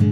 Hi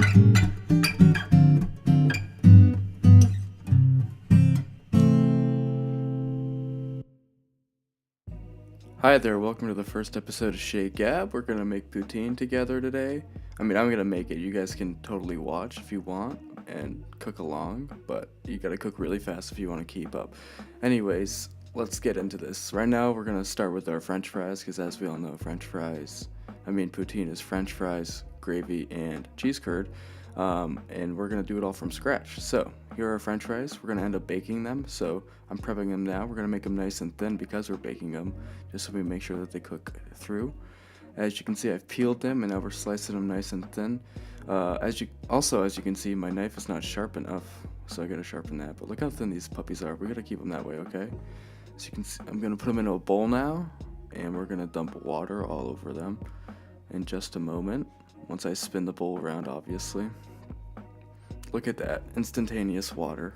there, welcome to the first episode of Chez Gab. We're gonna make poutine together today. I mean, I'm gonna make it. You guys can totally watch if you want and cook along, but you gotta cook really fast if you want to keep up. Anyways, let's get into this. Right now, we're gonna start with our French fries, because as we all know, poutine is French fries, gravy, and cheese curd. And we're gonna do it all from scratch. So here are our French fries. We're gonna end up baking them. So I'm prepping them now. We're gonna make them nice and thin because we're baking them, just so we make sure that they cook through. As you can see, I've peeled them and now we're slicing them nice and thin. As you can see, my knife is not sharp enough, so I gotta sharpen that. But look how thin these puppies are. We gotta keep them that way, okay? As you can see, I'm gonna put them into a bowl now, and we're gonna dump water all over them in just a moment. Once I spin the bowl around, obviously. Look at that, instantaneous water.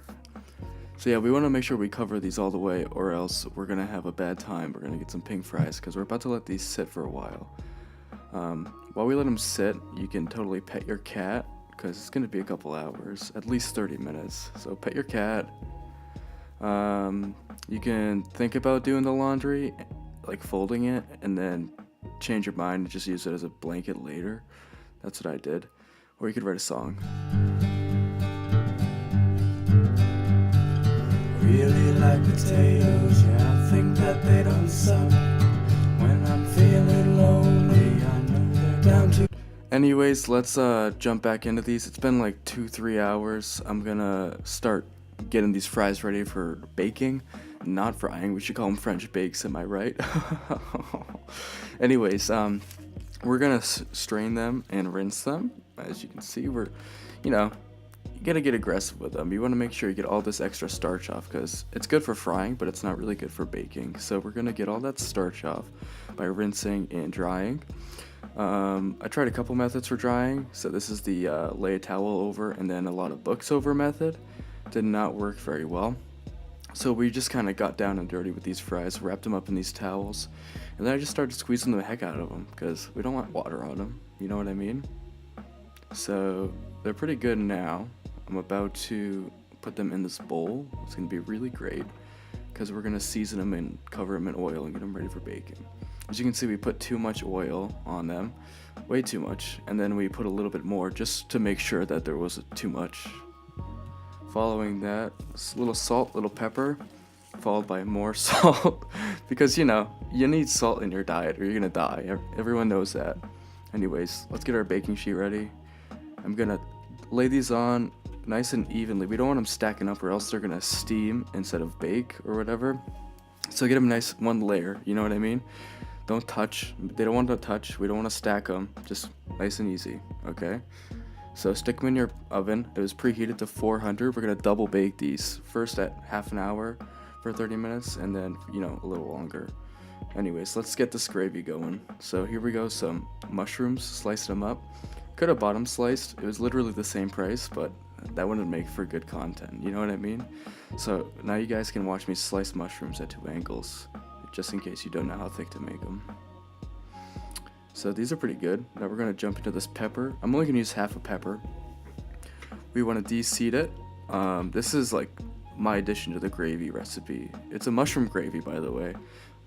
So yeah, we want to make sure we cover these all the way, or else we're gonna have a bad time. We're gonna get some pink fries because we're about to let these sit for a while. While we let them sit, you can totally pet your cat, because it's gonna be a couple hours, at least 30 minutes. So pet your cat. You can think about doing the laundry, like folding it, and then change your mind and just use it as a blanket later. That's what I did. Or you could write a song. Really like potatoes, yeah, I think that they don't suck. When I'm feeling lonely, I know they're down to. Anyways, let's jump back into these. It's been like 2-3 hours. I'm gonna start getting these fries ready for baking, not frying. We should call them French bakes, am I right? Anyways, we're gonna strain them and rinse them. As you can see, you gotta get aggressive with them. You want to make sure you get all this extra starch off, because it's good for frying, but it's not really good for baking. So we're gonna get all that starch off by rinsing and drying. I tried a couple methods for drying. So this is the lay a towel over and then a lot of books over method. Did not work very well. So we just kind of got down and dirty with these fries, wrapped them up in these towels, and then I just started squeezing the heck out of them, because we don't want water on them, you know what I mean? So they're pretty good now. I'm about to put them in this bowl. It's going to be really great, because we're going to season them and cover them in oil and get them ready for baking. As you can see, we put too much oil on them, way too much, and then we put a little bit more just to make sure that there wasn't too much. Following that, a little salt, little pepper, followed by more salt, because you need salt in your diet or you're gonna die. Everyone knows that. Anyways, let's get our baking sheet ready. I'm gonna lay these on nice and evenly. We don't want them stacking up, or else they're gonna steam instead of bake or whatever. So get them nice, one layer, you know what I mean? Don't touch, they don't want to touch, we don't want to stack them, just nice and easy, okay? So stick them in your oven. It was preheated to 400. We're gonna double bake these. First at half an hour for 30 minutes, and then, a little longer. Anyways, let's get this gravy going. So here we go, some mushrooms, sliced them up. Could have bought them sliced. It was literally the same price, but that wouldn't make for good content, you know what I mean? So now you guys can watch me slice mushrooms at 2 angles, just in case you don't know how thick to make them. So these are pretty good. Now we're gonna jump into this pepper. I'm only gonna use half a pepper. We wanna de-seed it. This is like my addition to the gravy recipe. It's a mushroom gravy, by the way.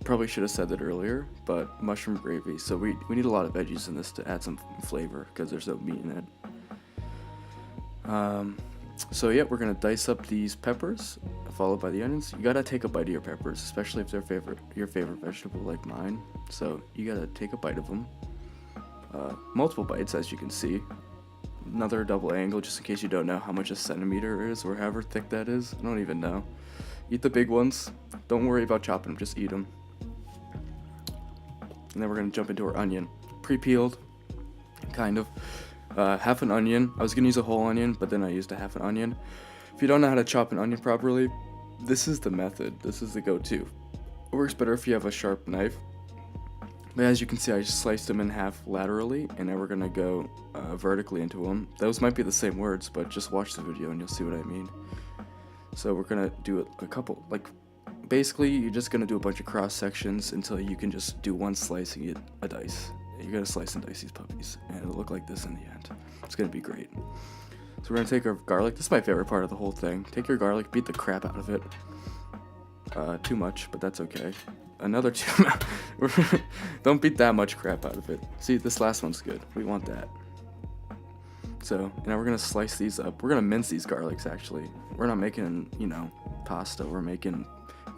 Probably should have said that earlier, but mushroom gravy. So we need a lot of veggies in this to add some flavor, because there's no meat in it. So yeah, we're gonna dice up these peppers, followed by the onions. You gotta take a bite of your peppers, especially if they're your favorite vegetable like mine. So you gotta take a bite of them. Multiple bites, as you can see. Another double angle, just in case you don't know how much a centimeter is, or however thick that is. I don't even know. Eat the big ones. Don't worry about chopping them, just eat them. And then we're gonna jump into our onion. Pre-peeled, kind of. Half an onion. I was gonna use a whole onion, but then I used a half an onion. If you don't know how to chop an onion properly, this is the method. This is the go-to. It works better if you have a sharp knife. But as you can see, I just sliced them in half laterally, and now we're gonna go vertically into them. Those might be the same words, but just watch the video and you'll see what I mean. So we're gonna do a couple, basically you're just gonna do a bunch of cross sections until you can just do one slice and get a dice. You gotta slice and dice these puppies, and it'll look like this in the end. It's gonna be great. So we're gonna take our garlic. This is my favorite part of the whole thing. Take your garlic, beat the crap out of it. Too much, but that's okay. Another two. Don't beat that much crap out of it. See, this last one's good. We want that. So now we're gonna slice these up. We're gonna mince these garlics. Actually, we're not making pasta. We're making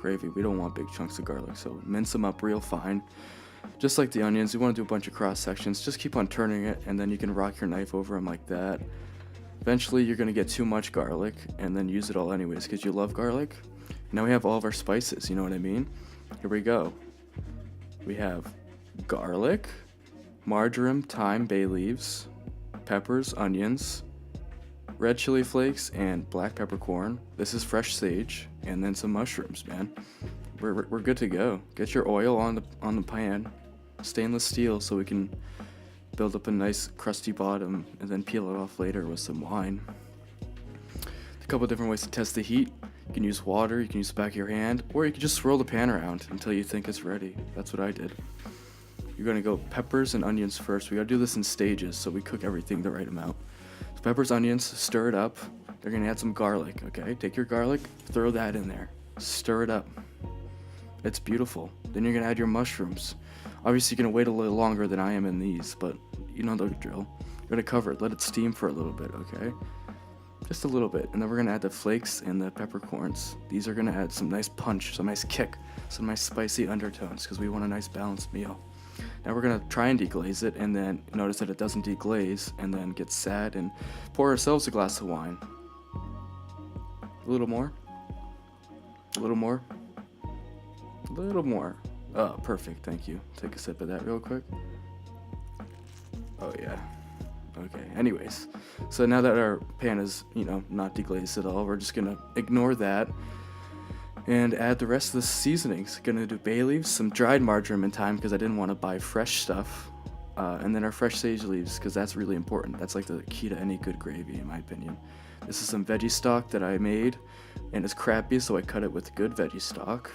gravy. We don't want big chunks of garlic, so mince them up real fine. Just like the onions, you want to do a bunch of cross sections. Just keep on turning it, and then you can rock your knife over them like that. Eventually, you're gonna get too much garlic, and then use it all anyways, because you love garlic. Now we have all of our spices, you know what I mean? Here we go. We have garlic, marjoram, thyme, bay leaves, peppers, onions, red chili flakes, and black peppercorn. This is fresh sage, and then some mushrooms, man. We're good to go. Get your oil on the pan, stainless steel, so we can build up a nice crusty bottom, and then peel it off later with some wine. A couple different ways to test the heat. You can use water, you can use the back of your hand, or you can just swirl the pan around until you think it's ready. That's what I did. You're gonna go peppers and onions first. We gotta do this in stages so we cook everything the right amount. So peppers, onions, stir it up. They're gonna add some garlic, okay? Take your garlic, throw that in there. Stir it up. It's beautiful. Then you're gonna add your mushrooms. Obviously you're gonna wait a little longer than I am in these, but you know the drill. You're gonna cover it, let it steam for a little bit, okay? Just a little bit. And then we're gonna add the flakes and the peppercorns. These are gonna add some nice punch, some nice kick, some nice spicy undertones, because we want a nice balanced meal. Now we're gonna try and deglaze it, and then notice that it doesn't deglaze, and then get sad and pour ourselves a glass of wine. A little more. A little more. A little more. Oh, perfect. Thank you. Take a sip of that real quick. Oh yeah. Okay. Anyways, so now that our pan is, not deglazed at all, we're just gonna ignore that and add the rest of the seasonings. Gonna do bay leaves, some dried marjoram and thyme because I didn't want to buy fresh stuff, and then our fresh sage leaves because that's really important. That's like the key to any good gravy, in my opinion. This is some veggie stock that I made, and it's crappy, so I cut it with good veggie stock.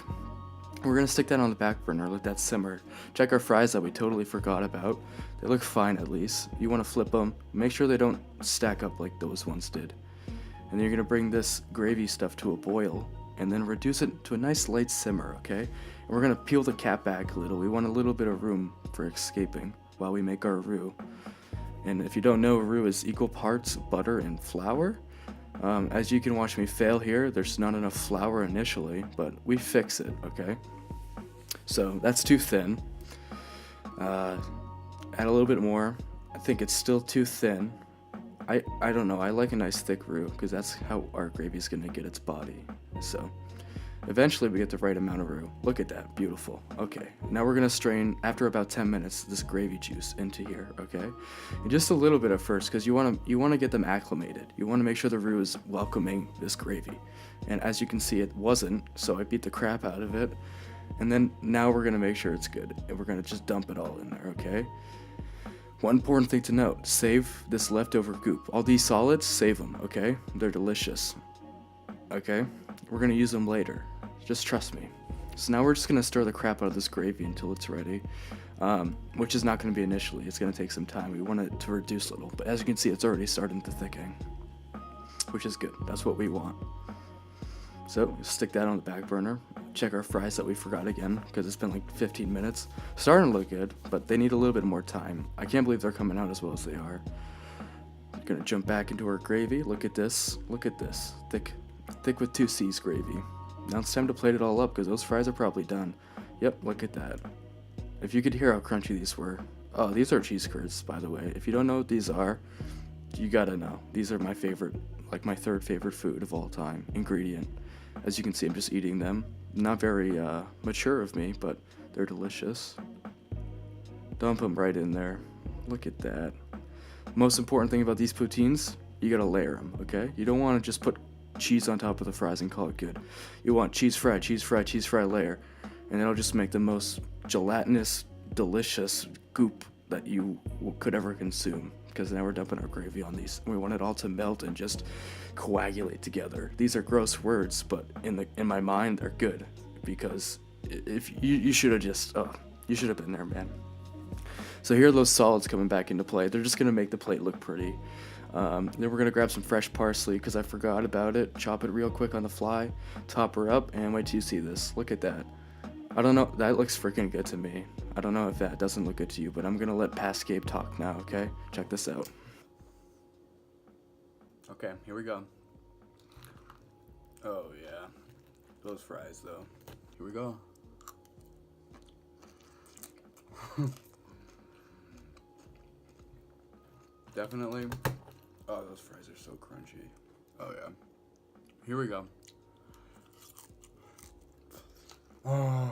We're gonna stick that on the back burner, let that simmer. Check our fries that we totally forgot about. They look fine at least. You wanna flip them, make sure they don't stack up like those ones did. And then you're gonna bring this gravy stuff to a boil, and then reduce it to a nice light simmer, okay? And we're gonna peel the cap back a little. We want a little bit of room for escaping while we make our roux. And if you don't know, roux is equal parts butter and flour. As you can watch me fail here, there's not enough flour initially, but we fix it, okay? So that's too thin. Add a little bit more. I think it's still too thin. I don't know, I like a nice thick roux because that's how our gravy is gonna get its body. So eventually we get the right amount of roux. Look at that, beautiful. Okay, now we're gonna strain, after about 10 minutes, this gravy juice into here, okay? And just a little bit at first, because you wanna get them acclimated. You wanna make sure the roux is welcoming this gravy. And as you can see, it wasn't, so I beat the crap out of it. And then now we're gonna make sure it's good, and we're gonna just dump it all in there, okay? One important thing to note, save this leftover goop. All these solids, save them, okay? They're delicious, okay? We're gonna use them later. Just trust me. So now we're just gonna stir the crap out of this gravy until it's ready, which is not gonna be initially. It's gonna take some time. We want it to reduce a little, but as you can see, it's already starting to thicken, which is good. That's what we want. So stick that on the back burner. Check our fries that we forgot again, because it's been like 15 minutes. Starting to look good, but they need a little bit more time. I can't believe they're coming out as well as they are. Gonna jump back into our gravy. Look at this. Look at this. Thick with 2 C's gravy. Now it's time to plate it all up because those fries are probably done. Yep, look at that. If you could hear how crunchy these were. Oh, these are cheese curds, by the way. If you don't know what these are, you gotta know. These are my favorite, like my 3rd favorite food of all time, ingredient. As you can see, I'm just eating them. Not very mature of me, but they're delicious. Dump them right in there. Look at that. Most important thing about these poutines, you gotta layer them, okay? You don't want to just put cheese on top of the fries and call it good. You want cheese fry, cheese fry, cheese fry layer, and it'll just make the most gelatinous, delicious goop that you could ever consume. Because now we're dumping our gravy on these. We want it all to melt and just coagulate together. These are gross words, but in my mind, they're good because if you should have just you should have been there, man. So here are those solids coming back into play. They're just gonna make the plate look pretty. Then we're gonna grab some fresh parsley because I forgot about it. Chop it real quick on the fly, top her up, and wait till you see this. Look at that. I don't know, that looks freaking good to me. I don't know if that doesn't look good to you, but I'm gonna let Past Gabe talk now, okay? Check this out. Okay, here we go. Oh yeah, those fries though. Here we go. Definitely. Oh, those fries are so crunchy. Oh yeah. Here we go. Oh,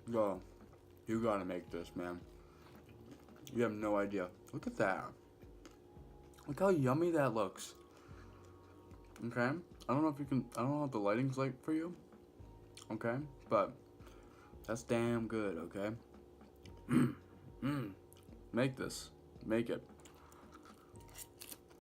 yo, you gotta make this, man. You have no idea. Look at that. Look how yummy that looks. Okay? I don't know if you can, I don't know what the lighting's like for you. Okay? But that's damn good, okay? Make this. Make it.